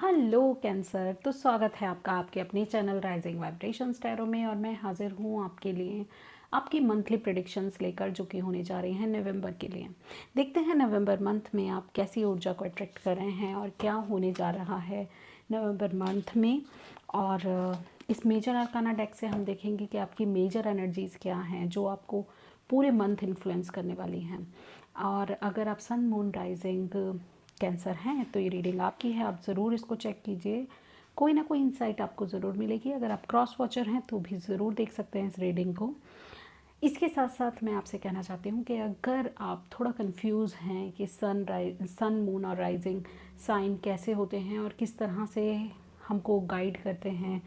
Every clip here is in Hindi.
Hello cancer. तो स्वागत है आपका आपके अपने चैनल राइजिंग वाइब्रेशंस टैरो में। और मैं हाजिर हूँ आपके लिए आपकी मंथली प्रेडिक्शंस लेकर, जो कि होने जा रही हैं नवंबर के लिए। देखते हैं नवंबर मंथ में आप कैसी ऊर्जा को अट्रैक्ट कर रहे हैं और क्या होने जा रहा है नवंबर मंथ में। और इस मेजर आर्काना डेक से हम देखेंगे कि आपकी मेजर एनर्जीज़ क्या हैं जो आपको पूरे मंथ इन्फ्लुएंस करने वाली हैं। और अगर आप सन मून राइजिंग कैंसर हैं तो ये रीडिंग आपकी है, आप ज़रूर इसको चेक कीजिए, कोई ना कोई इंसाइट आपको ज़रूर मिलेगी। अगर आप क्रॉस वॉचर हैं तो भी ज़रूर देख सकते हैं इस रीडिंग को। इसके साथ साथ मैं आपसे कहना चाहती हूँ कि अगर आप थोड़ा कंफ्यूज हैं कि सन मून और राइजिंग साइन कैसे होते हैं और किस तरह से हमको गाइड करते हैं,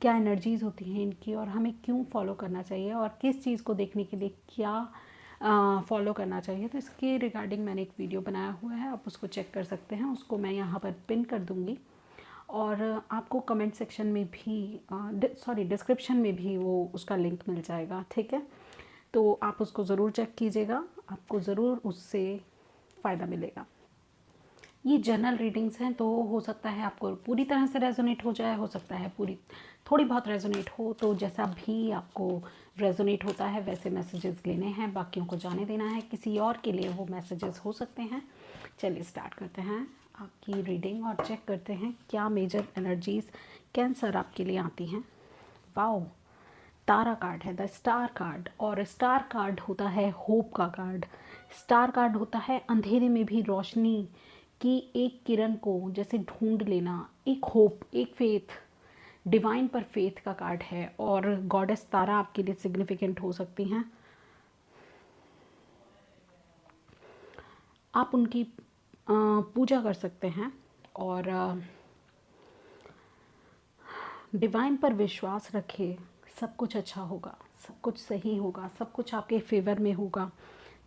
क्या एनर्जीज़ होती हैं इनकी और हमें क्यों फॉलो करना चाहिए और किस चीज़ को देखने के लिए क्या फॉलो करना चाहिए, तो इसके रिगार्डिंग मैंने एक वीडियो बनाया हुआ है, आप उसको चेक कर सकते हैं। उसको मैं यहाँ पर पिन कर दूँगी और आपको कमेंट सेक्शन में भी डिस्क्रिप्शन में भी वो उसका लिंक मिल जाएगा, ठीक है। तो आप उसको ज़रूर चेक कीजिएगा, आपको ज़रूर उससे फ़ायदा मिलेगा। ये जनरल रीडिंग्स हैं, तो हो सकता है आपको पूरी तरह से रेजोनेट हो जाए, हो सकता है पूरी थोड़ी बहुत रेजोनेट हो। तो जैसा भी आपको रेजोनेट होता है वैसे मैसेजेस लेने हैं, बाकियों को जाने देना है, किसी और के लिए वो मैसेजेस हो सकते हैं। चलिए स्टार्ट करते हैं आपकी रीडिंग और चेक करते हैं क्या मेजर एनर्जीज़ कैंसर आपके लिए आती हैं। वाओ, तारा कार्ड है, द स्टार कार्ड। और स्टार कार्ड होता है होप का कार्ड। स्टार कार्ड होता है अंधेरे में भी रोशनी की एक किरण को जैसे ढूंढ लेना, एक होप, एक फेथ, डिवाइन पर फेथ का कार्ड है। और गॉडेस तारा आपके लिए सिग्निफिकेंट हो सकती हैं। आप उनकी पूजा कर सकते हैं और डिवाइन पर विश्वास रखिए, सब कुछ अच्छा होगा, सब कुछ सही होगा, सब कुछ आपके फेवर में होगा,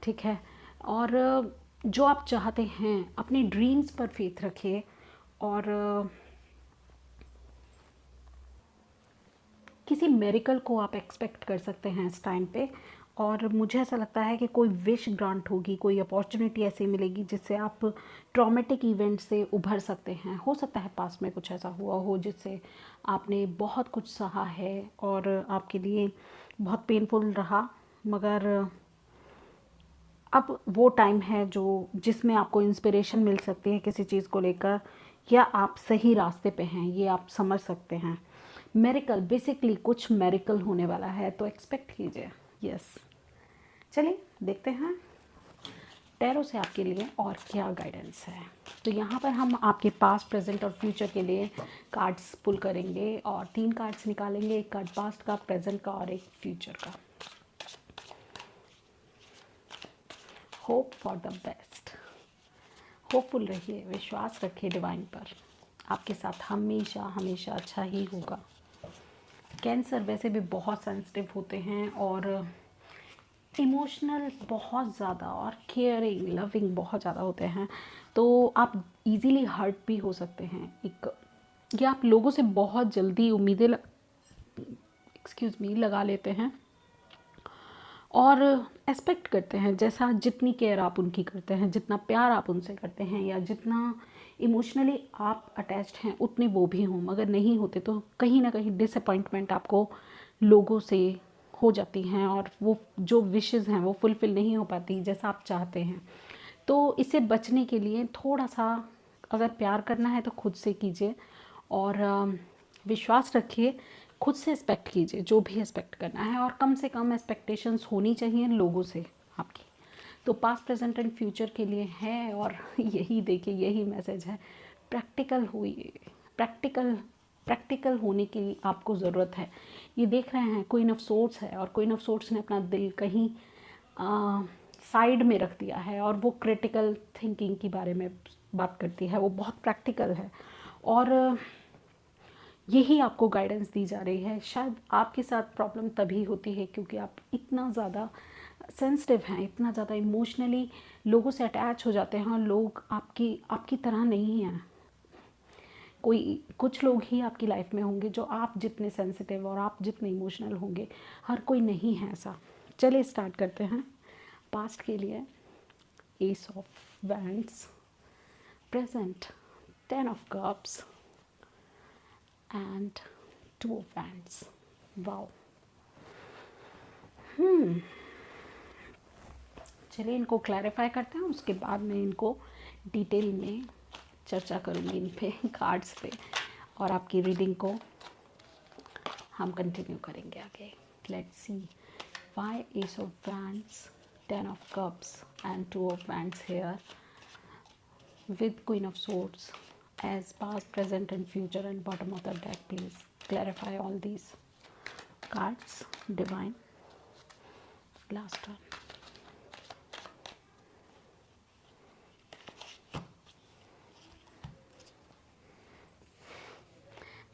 ठीक है। और जो आप चाहते हैं अपने ड्रीम्स पर फेथ रखिए और किसी मेरिकल को आप एक्सपेक्ट कर सकते हैं इस टाइम पे। और मुझे ऐसा लगता है कि कोई विश ग्रांट होगी, कोई अपॉर्चुनिटी ऐसी मिलेगी जिससे आप ट्रॉमेटिक इवेंट से उभर सकते हैं। हो सकता है पास में कुछ ऐसा हुआ हो जिससे आपने बहुत कुछ सहा है और आपके लिए बहुत पेनफुल रहा, मगर अब वो टाइम है जो जिसमें आपको इंस्पिरेशन मिल सकती है किसी चीज़ को लेकर, या आप सही रास्ते पे हैं ये आप समझ सकते हैं। मेरिकल, बेसिकली कुछ मेरिकल होने वाला है, तो एक्सपेक्ट कीजिए। यस, चलिए देखते हैं टैरो से आपके लिए और क्या गाइडेंस है। तो यहाँ पर हम आपके पास्ट, प्रेजेंट और फ्यूचर के लिए कार्ड्स पुल करेंगे और 3 कार्ड्स निकालेंगे, एक कार्ड पास्ट का, प्रेजेंट का और एक फ्यूचर का। Hope for the best. Hopeful रहिए, विश्वास रखिए डिवाइन पर, आपके साथ हमेशा हमेशा अच्छा ही होगा। कैंसर वैसे भी बहुत सेंसिटिव होते हैं और इमोशनल बहुत ज़्यादा और केयरिंग, लविंग बहुत ज़्यादा होते हैं। तो आप इजीली हर्ट भी हो सकते हैं। या आप लोगों से बहुत जल्दी उम्मीदें लगा लेते हैं और एक्सपेक्ट करते हैं, जैसा जितनी केयर आप उनकी करते हैं, जितना प्यार आप उनसे करते हैं या जितना इमोशनली आप अटैच्ड हैं उतने वो भी हों, मगर नहीं होते तो कहीं ना कहीं डिसअपॉइंटमेंट आपको लोगों से हो जाती हैं और वो जो विशेज़ हैं वो फुलफ़िल नहीं हो पाती जैसा आप चाहते हैं। तो इससे बचने के लिए थोड़ा सा, अगर प्यार करना है तो खुद से कीजिए और विश्वास रखिए, खुद से एक्सपेक्ट कीजिए जो भी एक्सपेक्ट करना है, और कम से कम एक्सपेक्टेशंस होनी चाहिए लोगों से आपकी। तो पास्ट, प्रेजेंट एंड फ्यूचर के लिए है और यही देखिए, यही मैसेज है। प्रैक्टिकल हुई, प्रैक्टिकल होने की आपको ज़रूरत है। ये देख रहे हैं क्वीन ऑफ सोर्ड्स है और क्वीन ऑफ सोर्ड्स ने अपना दिल कहीं साइड में रख दिया है और वो क्रिटिकल थिंकिंग के बारे में बात करती है, वो बहुत प्रैक्टिकल है। और यही आपको गाइडेंस दी जा रही है। शायद आपके साथ प्रॉब्लम तभी होती है क्योंकि आप इतना ज़्यादा सेंसिटिव हैं, इतना ज़्यादा इमोशनली लोगों से अटैच हो जाते हैं और लोग आपकी आपकी तरह नहीं हैं। कुछ लोग ही आपकी लाइफ में होंगे जो आप जितने सेंसिटिव और आप जितने इमोशनल होंगे, हर कोई नहीं है ऐसा। चलिए स्टार्ट करते हैं पास्ट के लिए। S of wands, present 10 of cups, and two of wands. Wow. चलिए इनको क्लैरिफाई करते हैं, उसके बाद मैं इनको डिटेल में चर्चा करूँगी इन पे कार्ड्स पे, और आपकी रीडिंग को हम कंटिन्यू करेंगे आगे। Let's see why ace of wands, 10 of cups and 2 of wands here with Queen of Swords as past, present and future, and bottom of the deck. Please clarify all these cards. Divine. Last one.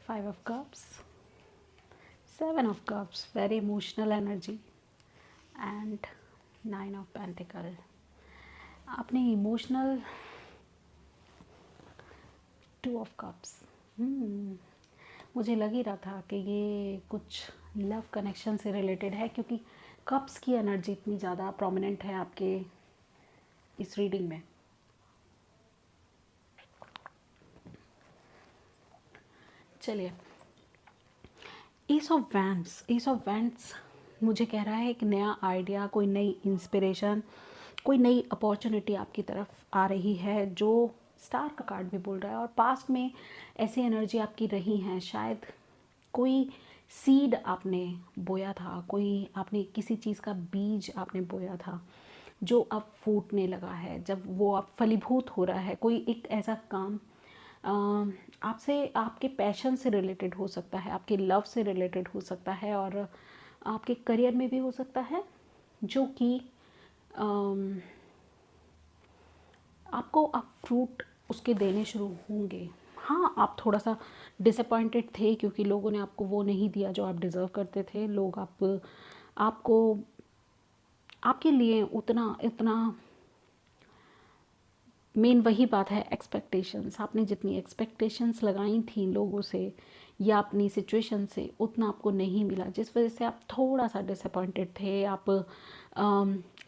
Five of Cups, Seven of Cups, very emotional energy, and Nine of Pentacle. आपने इमोशनल, टू ऑफ कप्स, मुझे लग ही रहा था कि ये कुछ लव कनेक्शन से रिलेटेड है, क्योंकि कप्स की एनर्जी इतनी ज़्यादा प्रोमिनेंट है आपके इस रीडिंग में। चलिए, S of wands, S of wands मुझे कह रहा है एक नया आइडिया, कोई नई इंस्पिरेशन, कोई नई अपॉर्चुनिटी आपकी तरफ आ रही है, जो स्टार का कार्ड भी बोल रहा है। और पास्ट में ऐसी एनर्जी आपकी रही हैं, शायद कोई सीड आपने बोया था, कोई आपने किसी चीज़ का बीज आपने बोया था जो अब फूटने लगा है, जब वो अब फलीभूत हो रहा है। कोई एक ऐसा काम आपसे, आपके पैशन से रिलेटेड हो सकता है, आपके लव से रिलेटेड हो सकता है, और आपके करियर में भी हो सकता है, जो कि आपको अब फ्रूट उसके देने शुरू होंगे। हाँ, आप थोड़ा सा डिसअपॉइंटेड थे क्योंकि लोगों ने आपको वो नहीं दिया जो आप डिज़र्व करते थे। लोग आपको आपके लिए उतना इतना, मेन वही बात है, एक्सपेक्टेशंस। आपने जितनी एक्सपेक्टेशंस लगाई थी लोगों से या अपनी सिचुएशन से, उतना आपको नहीं मिला, जिस वजह से आप थोड़ा सा डिसअपॉइंटेड थे। आप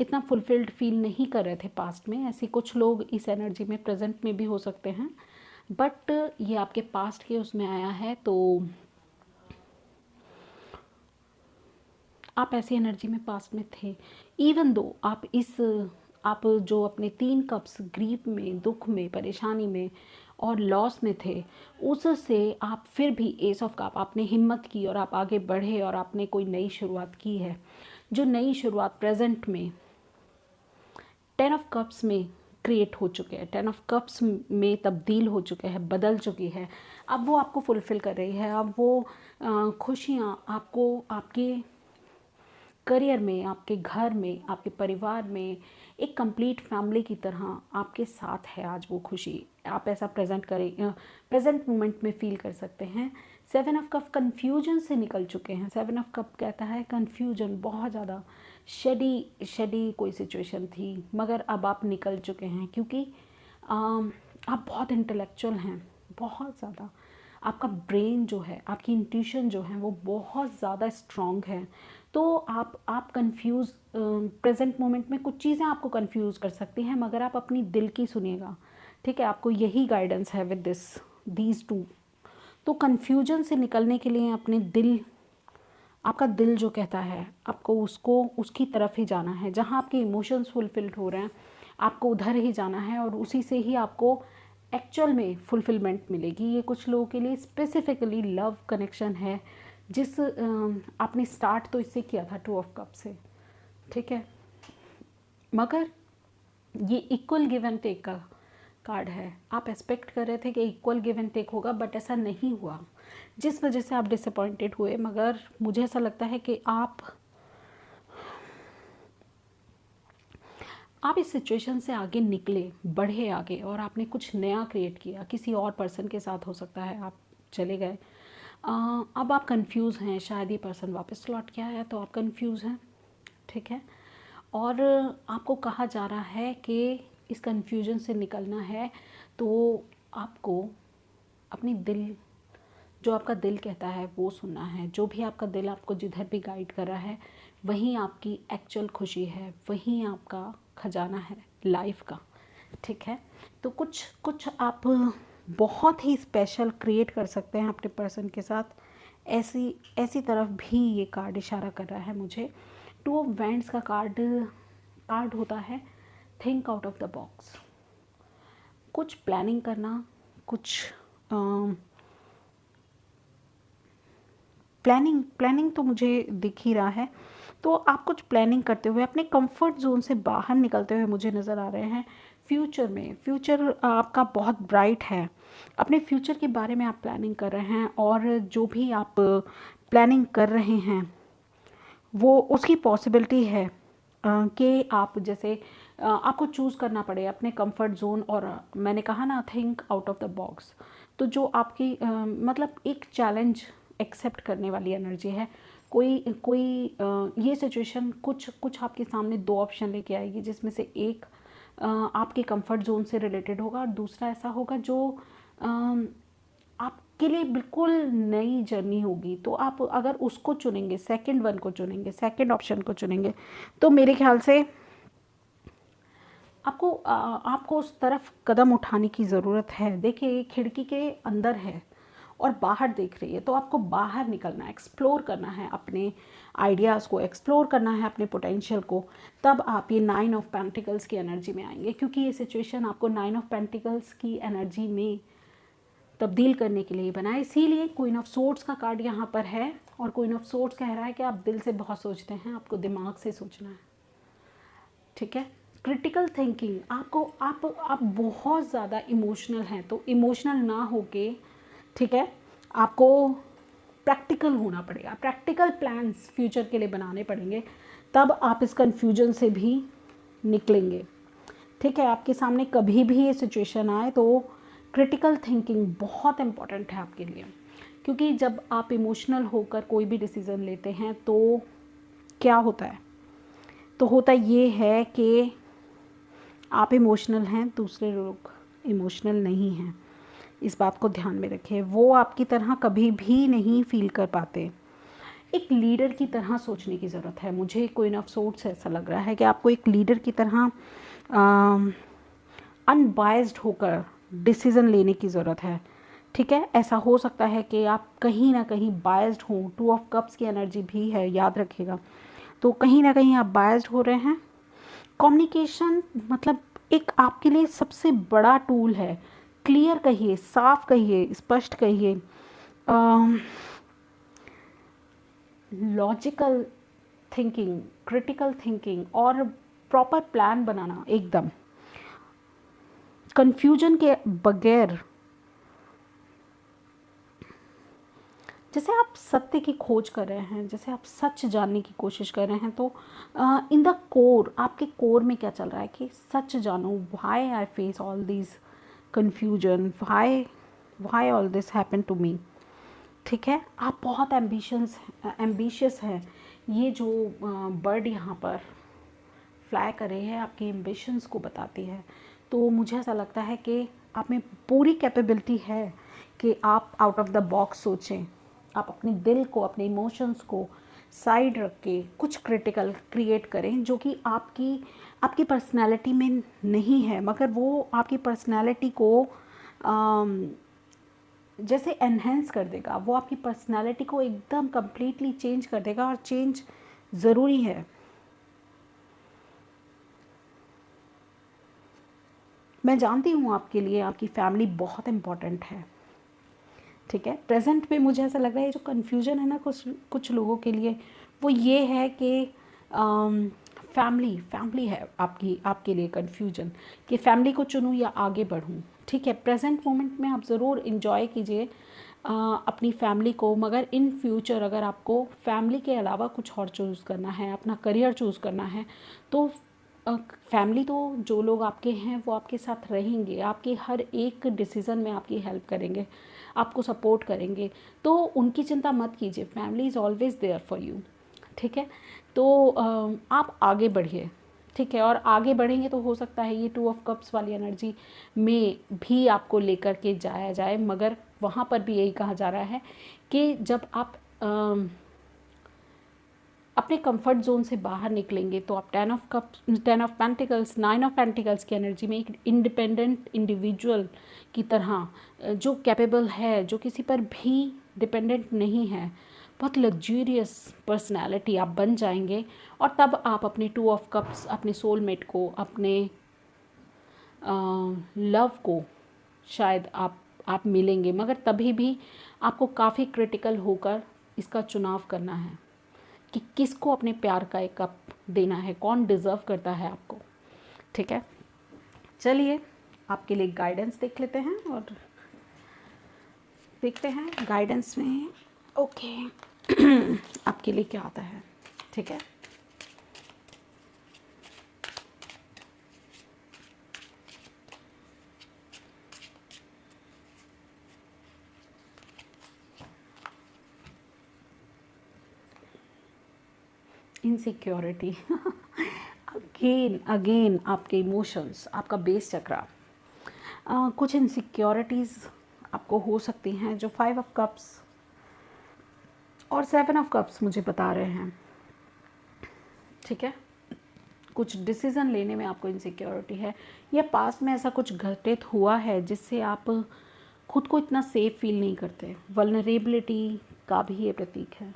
इतना फुलफिल्ड फील नहीं कर रहे थे पास्ट में। ऐसे कुछ लोग इस एनर्जी में प्रेजेंट में भी हो सकते हैं, बट ये आपके पास्ट के उसमें आया है, तो आप ऐसी एनर्जी में पास्ट में थे। इवन दो आप जो अपने 3 कप्स ग्रीफ में, दुख में, परेशानी में और लॉस में थे, उससे आप फिर भी एस ऑफ कप, आपने हिम्मत की और आप आगे बढ़े और आपने कोई नई शुरुआत की है। जो नई शुरुआत प्रेजेंट में 10 ऑफ कप्स में क्रिएट हो चुके हैं, 10 ऑफ कप्स में तब्दील हो चुके हैं, बदल चुकी है। अब वो आपको फुलफ़िल कर रही है। अब वो खुशियाँ आपको आपके करियर में, आपके घर में, आपके परिवार में एक कंप्लीट फैमिली की तरह आपके साथ है आज वो खुशी। आप ऐसा प्रेजेंट मोमेंट में फील कर सकते हैं। 7 ऑफ कप कन्फ्यूजन से निकल चुके हैं। 7 ऑफ कप कहता है कन्फ्यूजन, बहुत ज़्यादा शेडी कोई सिचुएशन थी, मगर अब आप निकल चुके हैं, क्योंकि आप बहुत इंटेलेक्चुअल हैं, बहुत ज़्यादा। आपका ब्रेन जो है, आपकी इंट्यूशन जो है, वो बहुत ज़्यादा स्ट्रॉन्ग है। तो आप कंफ्यूज, प्रेजेंट मोमेंट में कुछ चीज़ें आपको कंफ्यूज कर सकती हैं, मगर आप अपनी दिल की सुनिएगा, ठीक है। आपको यही गाइडेंस है विद दीज टू। तो कंफ्यूजन से निकलने के लिए अपने दिल, आपका दिल जो कहता है, आपको उसकी तरफ ही जाना है। जहाँ आपके इमोशंस फुलफिल्ड हो रहे हैं, आपको उधर ही जाना है, और उसी से ही आपको एक्चुअल में फुलफिलमेंट मिलेगी। ये कुछ लोगों के लिए स्पेसिफिकली लव कनेक्शन है, जिस आपने स्टार्ट तो इससे किया था 2 ऑफ कप से, ठीक है, मगर ये इक्वल गिव एंड टेक का कार्ड है। आप एक्सपेक्ट कर रहे थे कि इक्वल गिव एंड टेक होगा, बट ऐसा नहीं हुआ, जिस वजह से आप डिसअपॉइंटेड हुए। मगर मुझे ऐसा लगता है कि आप इस सिचुएशन से आगे निकले, बढ़े आगे, और आपने कुछ नया क्रिएट किया। किसी और पर्सन के साथ हो सकता है, आप चले गए। अब आप कंफ्यूज हैं, शायद ये पर्सन वापस लौट के आया, तो आप कंफ्यूज हैं, ठीक है। और आपको कहा जा रहा है कि इस कंफ्यूजन से निकलना है, तो आपको अपनी दिल, जो आपका दिल कहता है वो सुनना है। जो भी आपका दिल आपको जिधर भी गाइड कर रहा है, वहीं आपकी एक्चुअल खुशी है, वहीं आपका खजाना है लाइफ का, ठीक है। तो कुछ आप बहुत ही स्पेशल क्रिएट कर सकते हैं अपने पर्सन के साथ, ऐसी ऐसी तरफ भी ये कार्ड इशारा कर रहा है मुझे। टू ऑफ वैंड्स का कार्ड होता है think out of the box, कुछ प्लानिंग करना, कुछ प्लानिंग तो मुझे दिख ही रहा है। तो आप कुछ प्लानिंग करते हुए अपने कंफर्ट जोन से बाहर निकलते हुए मुझे नज़र आ रहे हैं। फ्यूचर आपका बहुत ब्राइट है, अपने फ्यूचर के बारे में आप प्लानिंग कर रहे हैं, और जो भी आप प्लानिंग कर रहे हैं वो उसकी पॉसिबिलिटी है कि आप जैसे आपको चूज़ करना पड़े अपने कंफर्ट जोन, और मैंने कहा ना think out of the box, तो जो आपकी मतलब एक चैलेंज एक्सेप्ट करने वाली एनर्जी है। कोई कोई ये सिचुएशन कुछ आपके सामने दो ऑप्शन लेके आएगी, जिसमें से एक आपके कंफर्ट जोन से रिलेटेड होगा, और दूसरा ऐसा होगा जो आपके लिए बिल्कुल नई जर्नी होगी। तो आप अगर उसको चुनेंगे, सेकंड ऑप्शन को चुनेंगे, तो मेरे ख्याल से आपको उस तरफ कदम उठाने की ज़रूरत है। देखिए खिड़की के अंदर है और बाहर देख रही है, तो आपको बाहर निकलना है, एक्सप्लोर करना है, अपने आइडियाज़ को एक्सप्लोर करना है, अपने पोटेंशियल को। तब आप ये 9 ऑफ पेंटिकल्स की एनर्जी में आएंगे, क्योंकि ये सिचुएशन आपको 9 ऑफ पेंटिकल्स की एनर्जी में तब्दील करने के लिए बना है। इसीलिए क्वीन ऑफ सोर्ड्स का कार्ड यहाँ पर है, और क्वीन ऑफ सोर्ड्स कह रहा है कि आप दिल से बहुत सोचते हैं, आपको दिमाग से सोचना है, ठीक है। क्रिटिकल थिंकिंग, आप बहुत ज़्यादा इमोशनल हैं, तो इमोशनल ना होके, ठीक है, आपको प्रैक्टिकल होना पड़ेगा, प्रैक्टिकल प्लान्स फ्यूचर के लिए बनाने पड़ेंगे, तब आप इस कन्फ्यूजन से भी निकलेंगे, ठीक है। आपके सामने कभी भी ये सिचुएशन आए तो क्रिटिकल थिंकिंग बहुत इम्पॉर्टेंट है आपके लिए, क्योंकि जब आप इमोशनल होकर कोई भी डिसीज़न लेते हैं तो क्या होता है, तो होता ये है कि आप इमोशनल हैं, दूसरे लोग इमोशनल नहीं हैं। इस बात को ध्यान में रखें, वो आपकी तरह कभी भी नहीं फील कर पाते। एक लीडर की तरह सोचने की ज़रूरत है। मुझे क्वीन ऑफ सोर्ड्स ऐसा लग रहा है कि आपको एक लीडर की तरह अनबायस्ड होकर डिसीज़न लेने की ज़रूरत है, ठीक है। ऐसा हो सकता है कि आप कहीं ना कहीं बायस्ड हों, टू ऑफ कप्स की एनर्जी भी है, याद रखिएगा। तो कहीं ना कहीं आप बायस्ड हो रहे हैं। कम्युनिकेशन मतलब एक आपके लिए सबसे बड़ा टूल है। क्लियर कहिए, साफ कहिए, स्पष्ट कहिए, लॉजिकल थिंकिंग, क्रिटिकल थिंकिंग और प्रॉपर प्लान बनाना, एकदम कंफ्यूजन के बगैर। जैसे आप सत्य की खोज कर रहे हैं, जैसे आप सच जानने की कोशिश कर रहे हैं, तो इन द कोर, आपके कोर में क्या चल रहा है कि सच जानो, why I face all this confusion, why all this happen to me, ठीक है। आप बहुत एम्बिशियस हैं। ये जो बर्ड यहाँ पर फ्लाई कर रही है आपकी एम्बिशंस को बताती है। तो मुझे ऐसा लगता है कि आप में पूरी कैपेबिलिटी है कि आप आउट ऑफ द बॉक्स सोचें, आप अपने दिल को, अपने इमोशंस को साइड रख के कुछ क्रिटिकल क्रिएट करें, जो कि आपकी पर्सनैलिटी में नहीं है, मगर वो आपकी पर्सनैलिटी को जैसे एनहेंस कर देगा, वो आपकी पर्सनैलिटी को एकदम कम्प्लीटली चेंज कर देगा, और चेंज ज़रूरी है। मैं जानती हूँ आपके लिए आपकी फैमिली बहुत इम्पॉर्टेंट है, ठीक है। प्रेजेंट में मुझे ऐसा लग रहा है जो कन्फ्यूजन है ना कुछ लोगों के लिए, वो ये है कि फैमिली है आपके लिए कन्फ्यूजन, कि फैमिली को चुनूँ या आगे बढ़ूँ, ठीक है। प्रेजेंट मोमेंट में आप ज़रूर इन्जॉय कीजिए अपनी फैमिली को, मगर इन फ्यूचर अगर आपको फैमिली के अलावा कुछ और चूज़ करना है, अपना करियर चूज़ करना है, तो फैमिली तो जो लोग आपके हैं वो आपके साथ रहेंगे, आपके हर एक डिसीज़न में आपकी हेल्प करेंगे, आपको सपोर्ट करेंगे, तो उनकी चिंता मत कीजिए, family is always there for you, ठीक है। तो आप आगे बढ़िए, ठीक है, और आगे बढ़ेंगे तो हो सकता है ये 2 ऑफ कप्स वाली एनर्जी में भी आपको लेकर के जाया जाए, मगर वहाँ पर भी यही कहा जा रहा है कि जब आप अपने कंफर्ट जोन से बाहर निकलेंगे तो आप 10 ऑफ पेंटिकल्स 9 ऑफ पेंटिकल्स की एनर्जी में एक इंडिपेंडेंट इंडिविजुअल की तरह जो कैपेबल है, जो किसी पर भी डिपेंडेंट नहीं है, बहुत लग्जूरियस पर्सनैलिटी आप बन जाएंगे। और तब आप अपने 2 ऑफ कप्स, अपने सोलमेट को, अपने लव को शायद आप मिलेंगे, मगर तभी भी आपको काफ़ी क्रिटिकल होकर इसका चुनाव करना है कि किसको अपने प्यार का एक कप देना है, कौन डिज़र्व करता है आपको। ठीक है, चलिए आपके लिए गाइडेंस देख लेते हैं और देखते हैं गाइडेंस में ओके आपके लिए क्या आता है। ठीक है, इनसिक्योरिटी अगेन अगेन आपके इमोशंस, आपका बेस चक्रा, कुछ इनसिक्योरिटीज़ आपको हो सकती हैं जो 5 ऑफ कप्स और 7 ऑफ कप्स मुझे बता रहे हैं। ठीक है, कुछ डिसीज़न लेने में आपको इनसिक्योरिटी है, या पास्ट में ऐसा कुछ घटित हुआ है जिससे आप खुद को इतना सेफ फील नहीं करते। वल्नरेबिलिटी का भी ये प्रतीक है।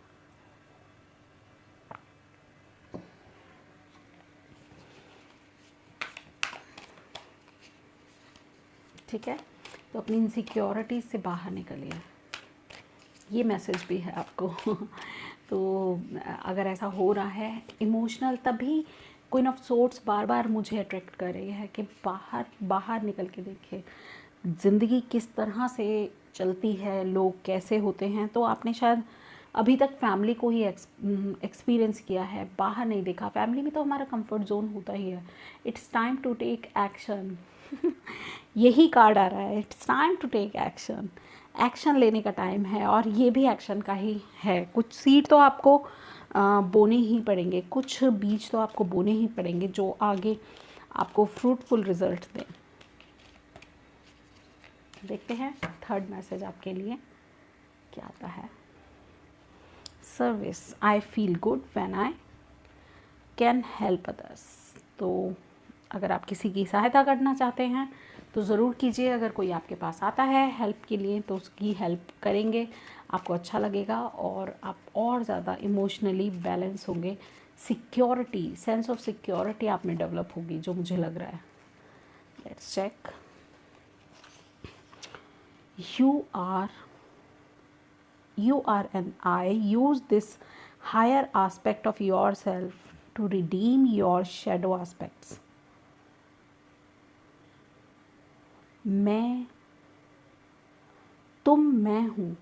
ठीक है, तो अपनी इनसिक्योरिटी से बाहर निकलिए, ये मैसेज भी है आपको तो अगर ऐसा हो रहा है इमोशनल, तभी क्वीन ऑफ सोर्ड्स बार बार मुझे अट्रैक्ट कर रही है कि बाहर बाहर निकल के देखिए ज़िंदगी किस तरह से चलती है, लोग कैसे होते हैं। तो आपने शायद अभी तक फैमिली को ही एक्सपीरियंस किया है, बाहर नहीं देखा। फैमिली में तो हमारा कंफर्ट जोन होता ही है। It's time to take action यही कार्ड आ रहा है, it's time to take action. Action लेने का टाइम है, और ये भी एक्शन का ही है। कुछ सीड तो आपको बोने ही पड़ेंगे, कुछ बीज तो आपको बोने ही पड़ेंगे जो आगे आपको फ्रूटफुल रिजल्ट दें। देखते हैं थर्ड मैसेज आपके लिए क्या आता है। Service, I feel good when I can help others. तो अगर आप किसी की सहायता करना चाहते हैं तो ज़रूर कीजिए। अगर कोई आपके पास आता है हेल्प के लिए तो उसकी हेल्प करेंगे, आपको अच्छा लगेगा और आप और ज़्यादा इमोशनली बैलेंस होंगे। सिक्योरिटी, सेंस ऑफ सिक्योरिटी आप में डेवलप होगी, जो मुझे लग रहा है। Let's check. You are and I use this higher aspect of yourself to redeem your shadow aspects. मैं हूँ।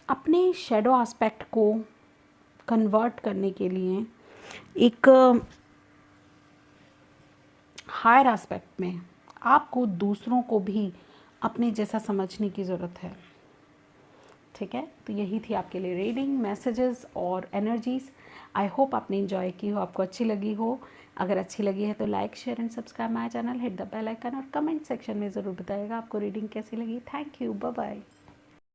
अपने शेडो एस्पेक्ट को कन्वर्ट करने के लिए एक हायर एस्पेक्ट में आपको दूसरों को भी अपने जैसा समझने की ज़रूरत है। ठीक है, तो यही थी आपके लिए रीडिंग, मैसेजेस और एनर्जीज। आई होप आपने इंजॉय की हो, आपको अच्छी लगी हो। अगर अच्छी लगी है तो like, share and subscribe my channel, hit the bell icon और कमेंट सेक्शन में ज़रूर बताइएगा आपको रीडिंग कैसी लगी। Thank you, bye bye.